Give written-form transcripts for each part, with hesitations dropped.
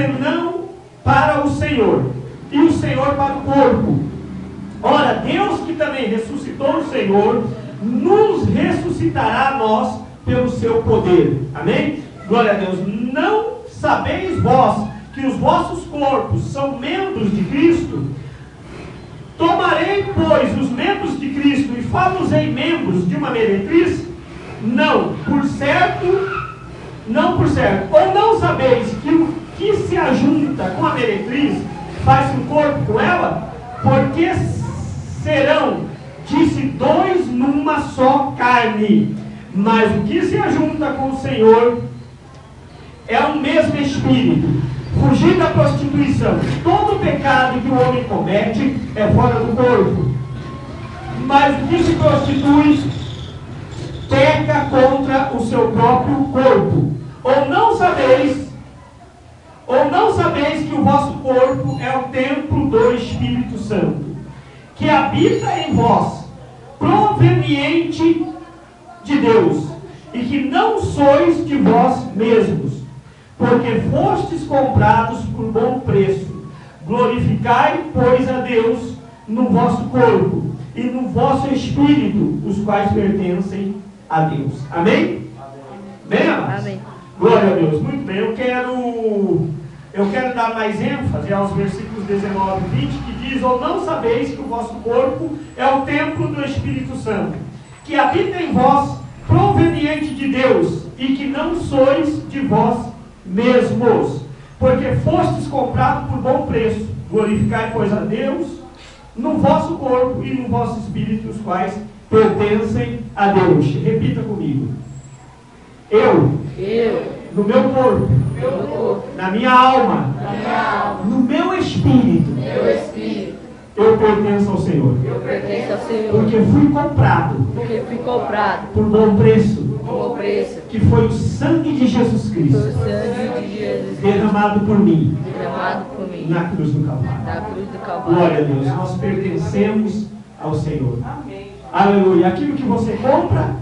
não para o Senhor, e o Senhor para o corpo. Ora, Deus que também ressuscitou o Senhor, nos ressuscitará a nós pelo seu poder. Amém? Glória a Deus. Não sabeis vós que os vossos corpos são membros de Cristo? Tomarei, pois, os membros de Cristo e fá-los-ei membros de uma meretriz? Não, por certo, não por certo. Ou não sabeis que o que se ajunta com a meretriz faz um corpo com ela? Porque serão, disse, dois numa só carne. Mas o que se ajunta com o Senhor é um mesmo Espírito. Fugir da prostituição. Todo pecado que o homem comete é fora do corpo. Mas o que se prostitui peca contra o seu próprio corpo. Ou não sabeis que o vosso corpo é o templo do Espírito Santo, que habita em vós, proveniente de Deus, e que não sois de vós mesmos, porque fostes comprados por bom preço. Glorificai, pois, a Deus no vosso corpo e no vosso espírito, os quais pertencem a Deus. Amém? Bem, amados? Amém. Glória a Deus. Muito bem, eu quero dar mais ênfase aos versículos 19 e 20, que diz: ou não sabeis que o vosso corpo é o templo do Espírito Santo, que habita em vós, proveniente de Deus, e que não sois de vós mesmos, porque fostes comprados por bom preço. Glorificai, pois, a Deus no vosso corpo e no vosso espírito, os quais pertencem a Deus. Repita comigo. Eu no meu corpo, na minha alma, no meu espírito, eu pertenço ao Senhor. Porque fui comprado por bom preço, que foi o sangue de Jesus Cristo, derramado por mim, na cruz do Calvário. Glória a Deus. Nós pertencemos ao Senhor. Aleluia. Aquilo que você compra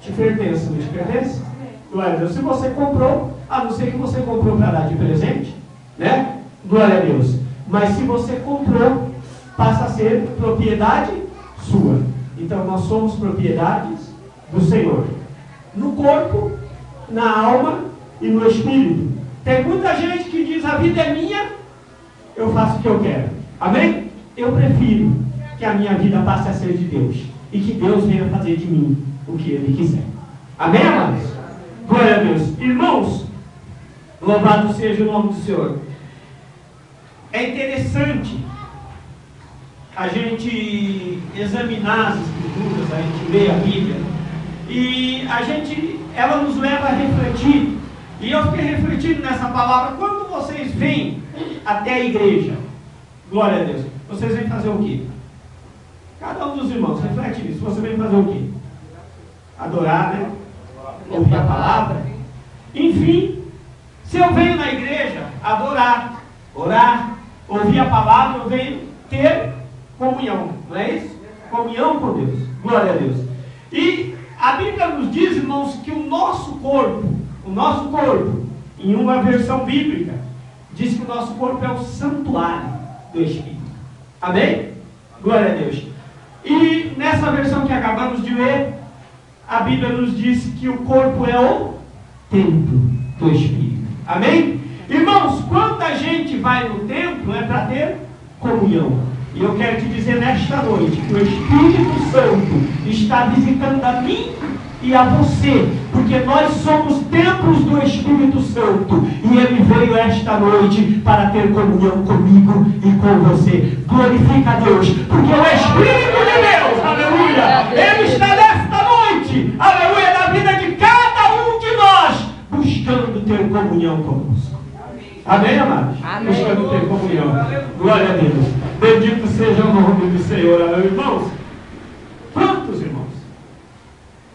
te pertence, não te pertence? Glória a Deus. Se você comprou, a não ser que você comprou para dar de presente, né? Glória a Deus. Mas se você comprou, passa a ser propriedade sua. Então nós somos propriedades do Senhor, no corpo, na alma e no espírito. Tem muita gente que diz: a vida é minha, eu faço o que eu quero. Amém? Eu prefiro que a minha vida passe a ser de Deus, e que Deus venha fazer de mim o que Ele quiser. Amém, amados? Glória a Deus. Irmãos, louvado seja o nome do Senhor. É interessante a gente examinar as Escrituras, a gente ler a Bíblia, e ela nos leva a refletir. E eu fiquei refletindo nessa palavra. Quando vocês vêm até a igreja, glória a Deus, vocês vêm fazer o quê? Cada um dos irmãos, reflete nisso. Você vem fazer o quê? Adorar, né? Ouvir a palavra. Enfim, se eu venho na igreja adorar, orar, ouvir a palavra, eu venho ter comunhão, não é isso? Comunhão com Deus. Glória a Deus. E a Bíblia nos diz, irmãos, que o nosso corpo, em uma versão bíblica, diz que o nosso corpo é o santuário do Espírito. Amém? Glória a Deus. E nessa versão que acabamos de ler, a Bíblia nos diz que o corpo é o templo do Espírito. Amém? Irmãos, quando a gente vai no templo, é para ter comunhão. E eu quero te dizer nesta noite que o Espírito Santo está visitando a mim e a você, porque nós somos templos do Espírito Santo, e Ele veio esta noite para ter comunhão comigo e com você. Glorifica a Deus, porque o Espírito de Deus, aleluia, Ele está nesta noite, aleluia, na vida de cada um de nós, buscando ter comunhão conosco. Amém, amados? Amém. Buscando ter comunhão. Glória a Deus. Bendito seja o nome do Senhor. Aleluia. Irmãos, quantos irmãos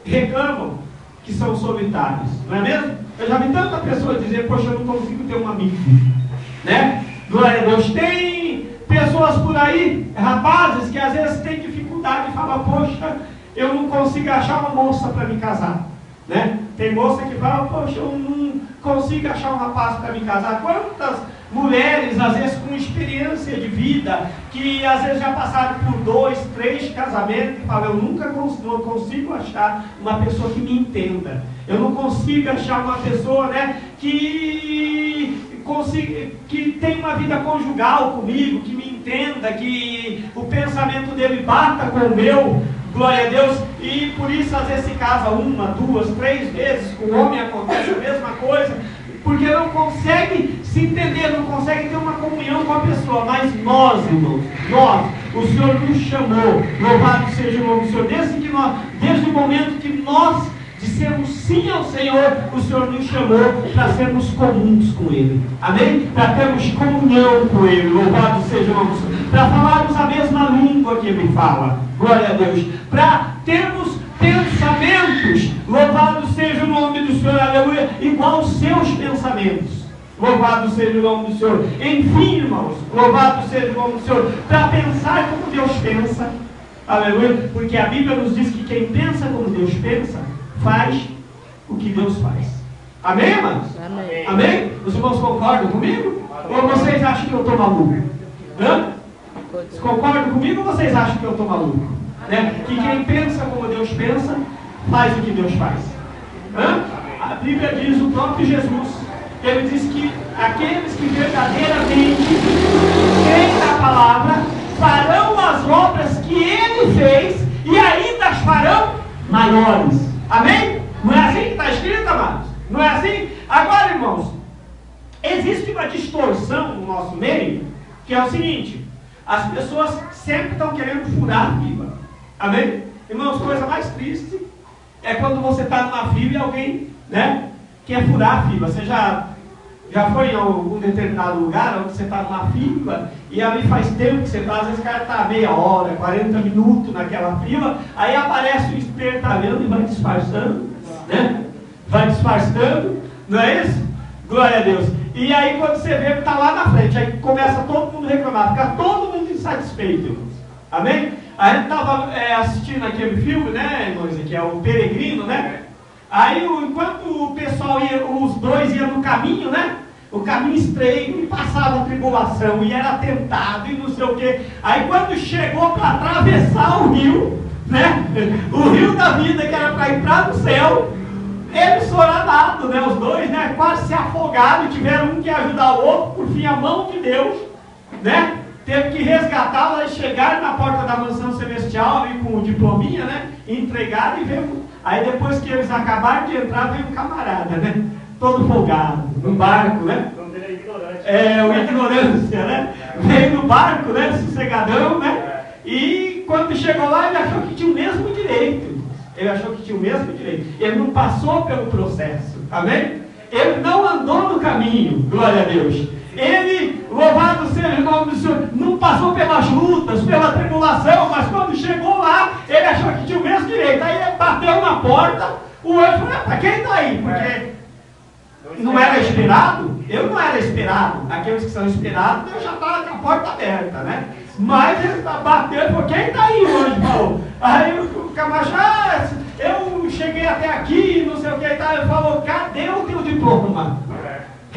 reclamam que são solitários? Não é mesmo? Eu já vi tanta pessoa dizer: poxa, eu não consigo ter um amigo, né? Glória a Deus. Tem pessoas por aí, rapazes, que às vezes têm dificuldade e falam: poxa, eu não consigo achar uma moça para me casar, né? Tem moça que fala: poxa, eu não consigo achar um rapaz para me casar. Quantas mulheres, às vezes com experiência de vida, que às vezes já passaram por 2, 3 casamentos e falam, eu nunca não consigo achar uma pessoa que me entenda. Eu não consigo achar uma pessoa, né, que tem uma vida conjugal comigo, que me entenda, que o pensamento dele bata com o meu, glória a Deus, e por isso às vezes se casa 1, 2, 3 vezes, com o homem acontece a mesma coisa, porque não consegue se entender, não consegue ter uma comunhão com a pessoa. Mas nós, irmãos, o Senhor nos chamou, louvado seja o nome do Senhor, desde o momento que nós dissemos sim ao Senhor, o Senhor nos chamou para sermos comuns com Ele, amém? Para termos comunhão com Ele, louvado seja o nome do Senhor, para falarmos a mesma língua que Ele fala, glória a Deus, para termos pensamentos, louvado seja o nome do Senhor, aleluia, igual aos seus pensamentos, louvado seja o nome do Senhor. Enfim, irmãos, louvado seja o nome do Senhor, para pensar como Deus pensa, aleluia, porque a Bíblia nos diz que quem pensa como Deus pensa, faz o que Deus faz. Amém, irmãos? Amém. Amém? Os irmãos concordam comigo? Amém. Ou vocês acham que eu estou maluco? Vocês concordam comigo ou vocês acham que eu estou maluco? Né? Que quem pensa como Deus pensa, faz o que Deus faz. A Bíblia diz, o próprio Jesus, ele diz que aqueles que verdadeiramente creem na palavra, farão as obras que ele fez e ainda as farão maiores. Amém? Não é assim que está escrito, amados? Não é assim? Agora, irmãos, existe uma distorção no nosso meio, que é o seguinte, as pessoas sempre estão querendo furar a fila. Amém? Irmãos, coisa mais triste é quando você está numa fila e alguém, né, quer furar a fila. Você já foi em algum determinado lugar onde você está numa fila e ali faz tempo que você está, às vezes o cara está meia hora, 40 minutos naquela fila, aí aparece o espertalhando e vai disfarçando, né? Vai disfarçando, não é isso? Glória a Deus. E aí quando você vê que está lá na frente, aí começa todo mundo a reclamar, fica todo mundo insatisfeito, irmãos. Amém? A gente estava assistindo aquele filme, né, irmãos, que é o Peregrino, né? Aí, enquanto o pessoal ia, os dois iam no caminho, né? O caminho estreito, e passava a tribulação, e era tentado, e não sei o quê. Aí, quando chegou para atravessar o rio, né? O rio da vida, que era para entrar no céu, eles foram nadados, né? Os dois, né? Quase se afogaram, tiveram um que ajudar o outro, por fim, a mão de Deus, né? Teve que resgatá-la e chegar na porta da mansão celestial, ali com o diplominha, né? Entregado e veio. Aí depois que eles acabaram de entrar, veio um camarada, né? Todo folgado, no barco, né? O ignorância, né? Veio no barco, né? Sossegadão, né? E quando chegou lá, ele achou que tinha o mesmo direito. Ele achou que tinha o mesmo direito. Ele não passou pelo processo, amém? Ele não andou no caminho, glória a Deus. Ele, louvado seja o nome do Senhor, não passou pelas lutas, pela tribulação, mas quando chegou lá, ele achou que tinha o mesmo direito. Aí ele bateu na porta, o anjo falou, para quem está aí? Porque não era esperado, eu não era esperado. Aqueles que são esperados, eu já estava com a porta aberta, né? Mas ele bateu e falou, quem está aí? O anjo falou. Aí o Camacho, eu cheguei até aqui, não sei o que e tal. Ele falou, cadê o teu diploma?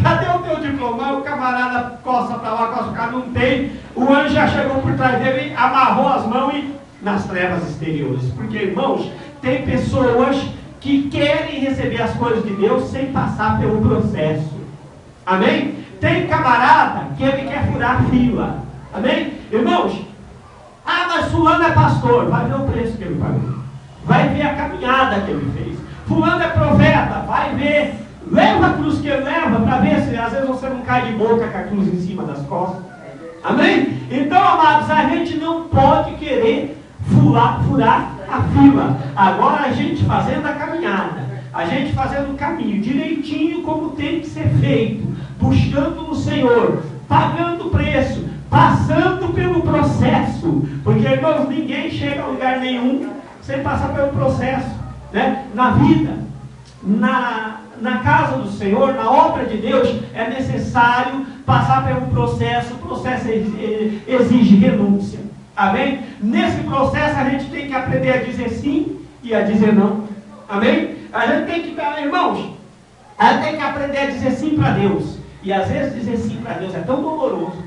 Cadê o teu diploma? O camarada coça para lá, coça para cá, não tem. O anjo já chegou por trás dele, amarrou as mãos e nas trevas exteriores. Porque, irmãos, tem pessoas que querem receber as coisas de Deus sem passar pelo processo. Amém? Tem camarada que ele quer furar a fila. Amém? Irmãos, mas fulano é pastor. Vai ver o preço que ele pagou. Vai ver a caminhada que ele fez. Fulano é profeta. Vai ver. Leva a cruz que ele leva para ver se às vezes você não cai de boca com a cruz em cima das costas. Amém? Então, amados, a gente não pode querer furar a fila. Agora a gente fazendo a caminhada, a gente fazendo o caminho direitinho como tem que ser feito, buscando no Senhor, pagando o preço, passando pelo processo. Porque, irmãos, ninguém chega a lugar nenhum sem passar pelo processo, né? Na vida, na casa do Senhor, na obra de Deus, é necessário passar pelo processo. O processo exige renúncia. Amém? Nesse processo a gente tem que aprender a dizer sim e a dizer não. Amém? A gente tem que, irmãos, a gente tem que aprender a dizer sim para Deus E às vezes dizer sim para Deus é tão doloroso.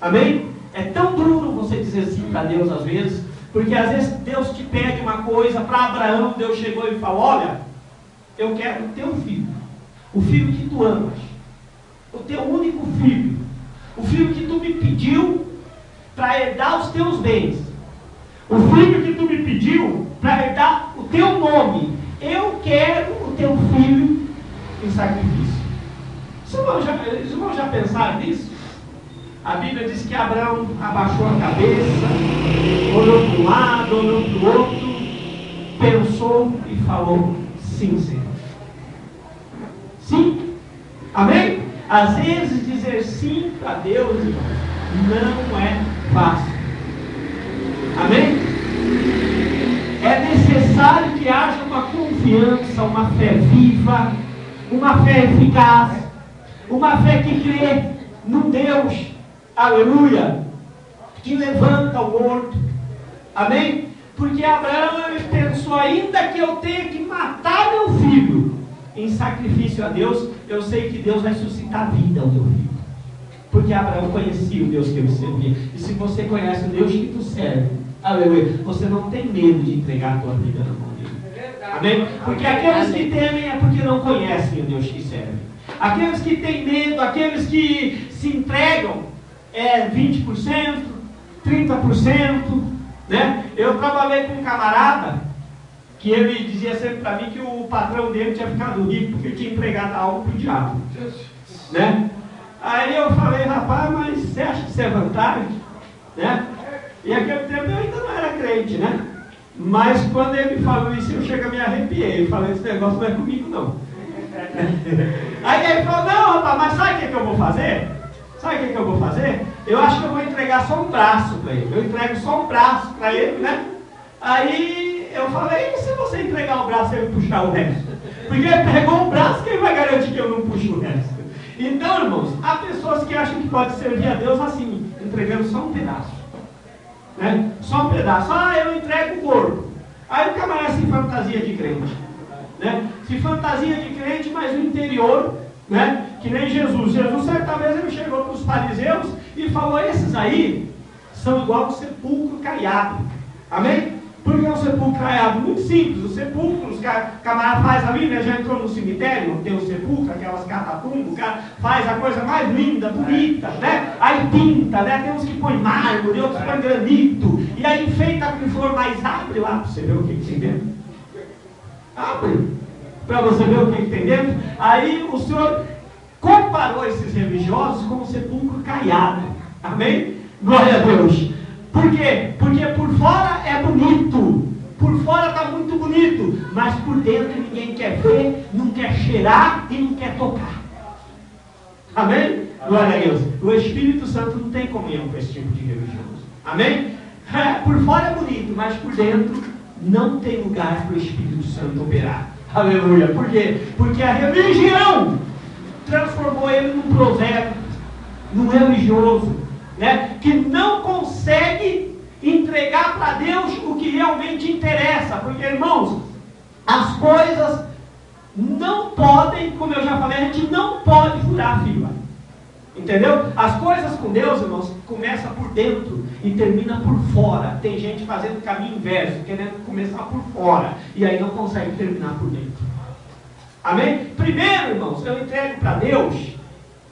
Amém? É tão duro você dizer sim para Deus às vezes. Porque às vezes Deus te pede uma coisa. Para Abraão, Deus chegou e falou: olha, eu quero o teu filho. O filho que tu amas. O teu único filho. O filho que tu me pediu para herdar os teus bens. O filho que tu me pediu para herdar o teu nome. Eu quero o teu filho em sacrifício. Os irmãos já pensaram nisso? A Bíblia diz que Abraão abaixou a cabeça, olhou para um lado, olhou para o outro, pensou e falou: sim, Senhor. Sim. Amém? Às vezes dizer sim para Deus, irmão, não é fácil. Amém? É necessário que haja uma confiança, uma fé viva, uma fé eficaz, uma fé que crê no Deus, aleluia, que levanta o morto. Amém? Porque Abraão ele pensou: ainda que eu tenha que matar meu filho em sacrifício a Deus, eu sei que Deus vai suscitar vida ao meu filho. Porque Abraão conhecia o Deus que ele servia. E se você conhece o Deus que tu serve, aleluia, você não tem medo de entregar a tua vida na mão dele. Amém? Porque aqueles que temem é porque não conhecem o Deus que serve. Aqueles que têm medo, aqueles que se entregam, 20%, 30%, né? Eu trabalhei com um camarada que ele dizia sempre para mim que o patrão dele tinha ficado rico porque ele tinha entregado algo para o diabo, né? Aí eu falei: rapaz, mas você acha que isso é vantagem? Né? E aquele tempo eu ainda não era crente, né? Mas quando ele falou isso, eu chego a me arrepiei. Eu falei: esse negócio não é comigo não. Aí ele falou: não, rapaz, mas sabe o que eu vou fazer? Sabe o que eu vou fazer? Eu acho que eu vou entregar só um braço para ele. Eu entrego só um braço para ele, né? Aí eu falei: e se você entregar o braço e ele puxar o resto? Porque ele pegou o braço, quem vai garantir que eu não puxo o resto? Então, irmãos, há pessoas que acham que pode servir a Deus assim, entregando só um pedaço, né? Só um pedaço. Ah, eu entrego o corpo. Aí o camarada se fantasia de crente, né? Se fantasia de crente, mas no interior, né? Que nem Jesus. Jesus, certa vez, ele chegou para os fariseus e falou: esses aí são igual um sepulcro caiado. Amém? Por que um sepulcro caiado? Muito simples. O sepulcro, os camarada faz ali, né? Já entrou no cemitério, tem o sepulcro, aquelas catacumbas, o cara faz a coisa mais linda, bonita, né? Aí pinta, né? Tem uns que põem mármore, outros põem granito, e aí enfeita com flor, mas abre lá para você ver o que tem dentro. Abre, para você ver o que tem dentro. Aí o Senhor comparou esses religiosos com um sepulcro caiado. Amém? Glória a Deus. Por quê? Porque por fora é bonito, por fora está muito bonito, mas por dentro ninguém quer ver, não quer cheirar e não quer tocar. Amém? Glória a Deus. O Espírito Santo não tem comunhão com esse tipo de religioso. Amém? Por fora é bonito, mas por dentro não tem lugar para o Espírito Santo operar. Aleluia. Por quê? Porque a religião transformou ele num provérbio, num religioso, né? Que não consegue entregar para Deus o que realmente interessa. Porque, irmãos, as coisas não podem, como eu já falei, a gente não pode furar a fila. Entendeu? As coisas com Deus, irmãos, começa por dentro e termina por fora. Tem gente fazendo o caminho inverso, querendo começar por fora e aí não consegue terminar por dentro. Amém? Primeiro, irmãos, eu entrego para Deus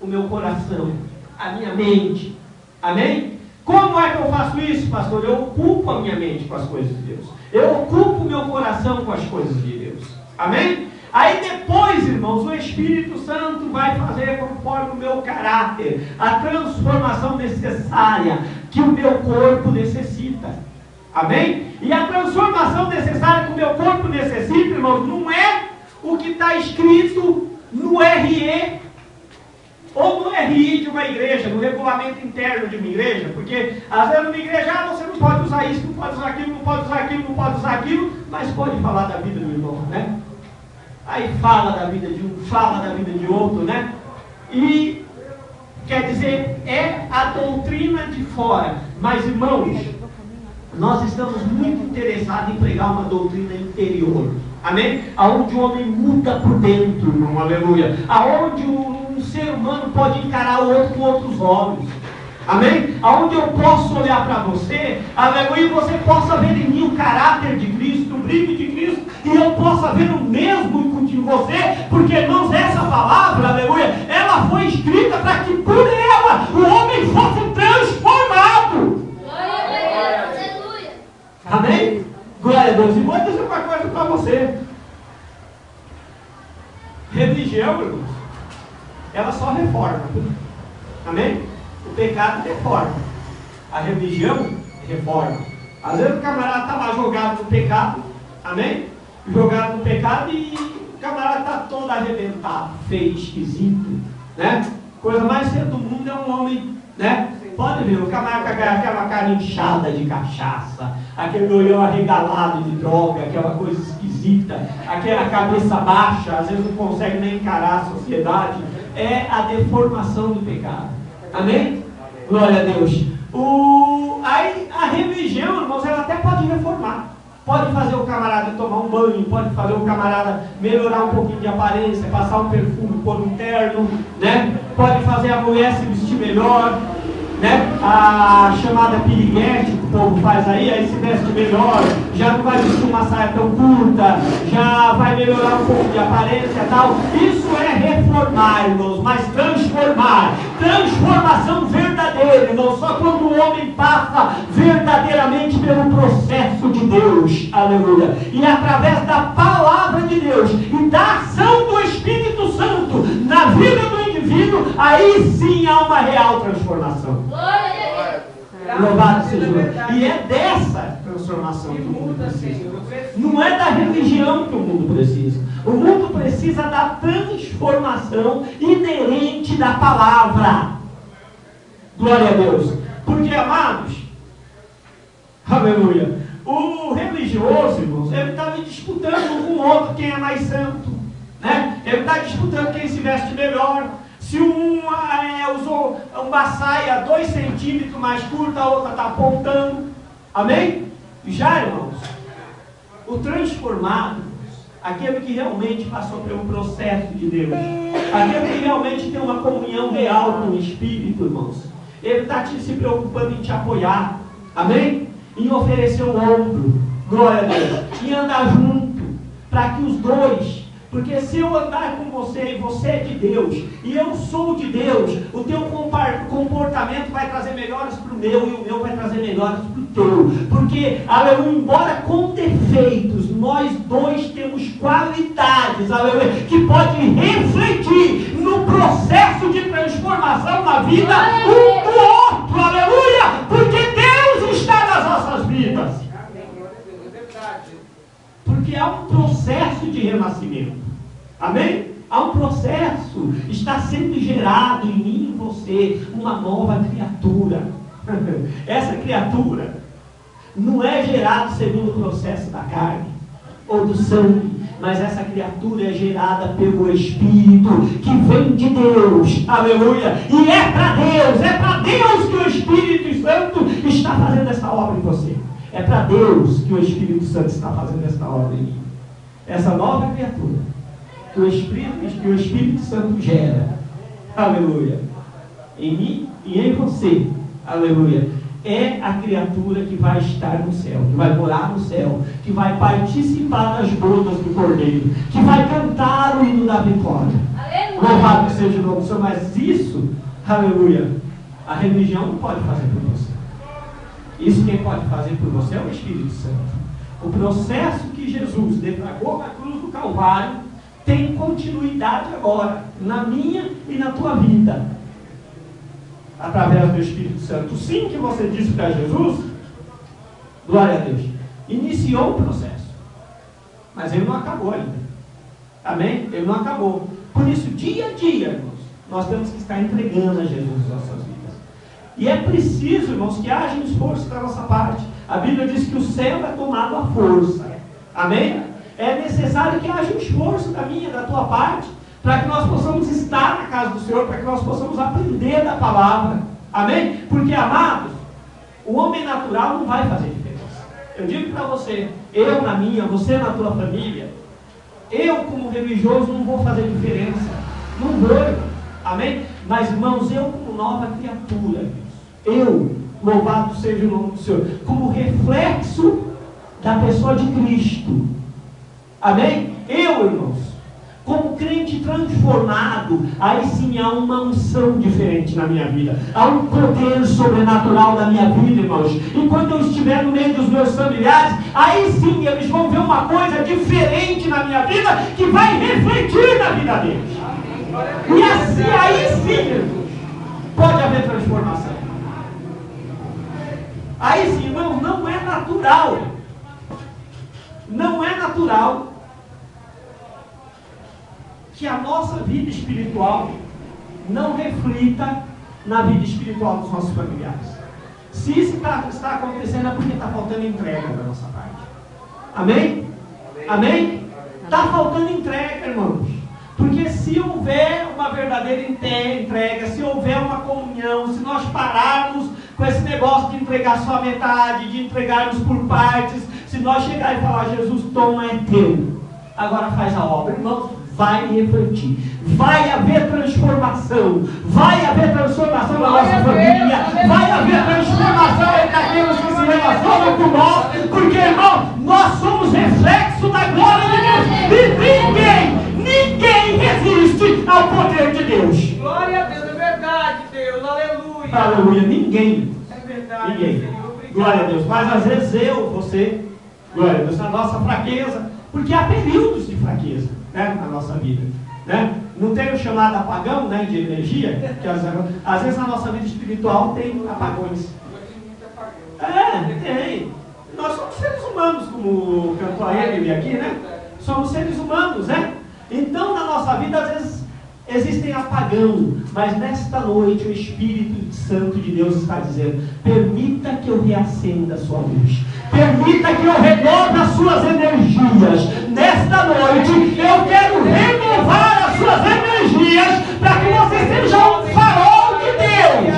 o meu coração, a minha mente. Amém? Como é que eu faço isso, pastor? Eu ocupo a minha mente com as coisas de Deus. Eu ocupo o meu coração com as coisas de Deus. Amém? Aí depois, irmãos, o Espírito Santo vai fazer conforme o meu caráter, a transformação necessária que o meu corpo necessita. Amém? E a transformação necessária que o meu corpo necessita, irmãos, não é o que está escrito no RE ou no RI de uma igreja, no regulamento interno de uma igreja, porque às vezes numa igreja, você não pode usar isso, não pode usar aquilo, não pode usar aquilo, não pode usar aquilo, mas pode falar da vida do irmão, né? Aí fala da vida de um, fala da vida de outro, né? E quer dizer, é a doutrina de fora. Mas, irmãos, nós estamos muito interessados em pregar uma doutrina interior. Amém? Aonde o homem muda por dentro, irmão, aleluia. Aonde o um ser humano pode encarar o outro com outros olhos. Amém? Aonde eu posso olhar para você, aleluia, e você possa ver em mim o caráter de Cristo, o brilho de Cristo, e eu possa ver o mesmo em você, porque, irmãos, essa palavra, aleluia, ela foi escrita para que por ela o homem fosse transformado. Glória a Deus, aleluia. Amém? Glória a Deus. E vou dizer uma coisa para você. Religião, irmãos, ela só reforma. Amém? O pecado reforma. A religião reforma. Às vezes o camarada está lá jogado no pecado. Amém? Jogado no pecado e o camarada está todo arrebentado, feio, esquisito. Né? Coisa mais feia do mundo é um homem, né? Pode ver, o camarada com aquela cara inchada de cachaça, aquele olhão arregalado de droga, aquela coisa esquisita, aquela cabeça baixa, às vezes não consegue nem encarar a sociedade. É a deformação do pecado. Amém? Glória a Deus. Aí a religião, irmãos, ela até pode reformar. Pode fazer o camarada tomar um banho, pode fazer o camarada melhorar um pouquinho de aparência, passar um perfume, pôr um terno, né? Pode fazer a mulher se vestir melhor, né? A chamada piriguete que o povo faz aí se veste melhor, já não vai vestir uma saia tão curta, já vai melhorar um pouco de aparência e tal. Isso é reformar, irmãos, mas transformar, transformação verdadeira, irmãos, só quando o homem passa verdadeiramente pelo processo de Deus, aleluia, e através da palavra de Deus e da ação do Espírito Santo na vida do indivíduo, aí sim há uma real transformação. Louvado seja o Senhor. E é dessa transformação que o mundo precisa. Não é da religião que o mundo precisa. O mundo precisa da transformação inerente da palavra. Glória a Deus. Porque, amados, aleluia, o religioso, irmãos, ele está disputando com o outro quem é mais santo, né? Ele está disputando quem se veste melhor. Se usou uma saia 2 centímetros mais curta, a outra está apontando. Amém? Já, irmãos, o transformado, aquele que realmente passou pelo processo de Deus, aquele que realmente tem uma comunhão real com o Espírito, irmãos, ele está se preocupando em te apoiar. Amém? Em oferecer o ombro. Glória a Deus. Em andar junto, para que os dois... Porque se eu andar com você e você é de Deus, e eu sou de Deus, o teu comportamento vai trazer melhores para o meu, e o meu vai trazer melhores para o teu. Porque, aleluia, embora com defeitos, nós dois temos qualidades, aleluia, que pode refletir no processo de transformação na vida um do outro, aleluia, porque Deus está nas nossas vidas. Porque há um processo de renascimento. Amém? Há um processo. Está sendo gerado em mim e em você uma nova criatura. Essa criatura não é gerada segundo o processo da carne ou do sangue, mas essa criatura é gerada pelo Espírito que vem de Deus. Aleluia! E é para Deus que o Espírito Santo está fazendo essa obra em você. É para Deus que o Espírito Santo está fazendo essa obra em mim. Essa nova criatura que o Espírito Santo gera, aleluia, em mim e em você, aleluia, é a criatura que vai estar no céu, que vai morar no céu, que vai participar das bodas do Cordeiro, que vai cantar o hino da vitória. Louvado seja o nome do Senhor. Mas isso, aleluia, a religião não pode fazer por você. Isso quem pode fazer por você é o Espírito Santo. O processo que Jesus deflagrou na cruz do Calvário tem continuidade agora, na minha e na tua vida, através do Espírito Santo. Sim, que você disse para Jesus, glória a Deus, iniciou o processo, mas ele não acabou ainda. Amém? Ele não acabou. Por isso, dia a dia, irmãos, nós temos que estar entregando a Jesus as nossas vidas. E é preciso, irmãos, que haja um esforço da nossa parte. A Bíblia diz que o céu é tomado à força. Amém? É necessário que haja um esforço da minha, da tua parte, para que nós possamos estar na casa do Senhor, para que nós possamos aprender da palavra. Amém? Porque, amados, o homem natural não vai fazer diferença. Eu digo para você, eu na minha, você na tua família, eu como religioso não vou fazer diferença. Não vou. Amém? Mas, irmãos, eu como nova criatura, eu, louvado seja o nome do Senhor, como reflexo da pessoa de Cristo. Amém? Eu, irmãos, como crente transformado, aí sim há uma unção diferente na minha vida. Há um poder sobrenatural na minha vida, irmãos. E quando eu estiver no meio dos meus familiares, aí sim eles vão ver uma coisa diferente na minha vida, que vai refletir na vida deles. E assim, aí sim, irmãos, pode haver transformação. Aí sim, irmãos, não é natural. Não é natural que a nossa vida espiritual não reflita na vida espiritual dos nossos familiares. Se isso está acontecendo, é porque está faltando entrega da nossa parte. Amém? Amém? Está faltando entrega, irmãos. Porque se houver uma verdadeira entrega, se houver uma comunhão, se nós pararmos com esse negócio de entregar só a metade, de entregarmos por partes, se nós chegar e falar, Jesus, toma, é teu, agora faz a obra, irmãos, vai refletir, vai haver transformação, vai haver transformação na nossa família, vai haver transformação entre aqueles que se relacionam com nós, porque, irmão, nós somos reflexo da glória de Deus, e ninguém resiste ao poder de Deus. Glória a Deus, é verdade, Deus, aleluia. Aleluia, ninguém. É verdade, Ninguém. Senhor, Glória a Deus, mas às vezes você, glória a Deus, na nossa fraqueza, porque há períodos de fraqueza, né, na nossa vida, né? Não tem o chamado apagão, né, de energia, que às vezes na nossa vida espiritual tem apagões. Tem. Nós somos seres humanos, como cantou a Emily aqui, né? Somos seres humanos, né? Então na nossa vida às vezes existem apagão, mas nesta noite o Espírito Santo de Deus está dizendo, permita que eu reacenda a sua luz, permita que eu renove as suas energias. Nesta noite eu quero renovar as suas energias para que você seja um farol de Deus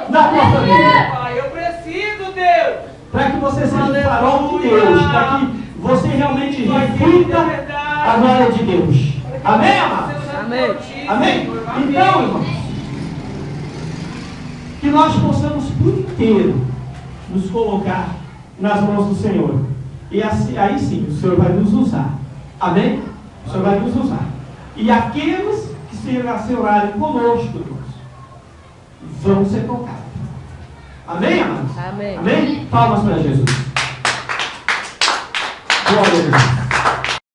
na tua família. Pai, eu preciso, Deus. Para que você seja um farol de Deus, para que você realmente reflita a glória de Deus. Amém, amados? Amém. Amém? Então, irmãos, que nós possamos por inteiro nos colocar nas mãos do Senhor. E assim, aí sim, o Senhor vai nos usar. Amém? O Senhor vai nos usar. E aqueles que se relacionarem conosco, irmãos, vão ser tocados. Amém, amados? Amém. Amém? Palmas para Jesus. Glória a Deus.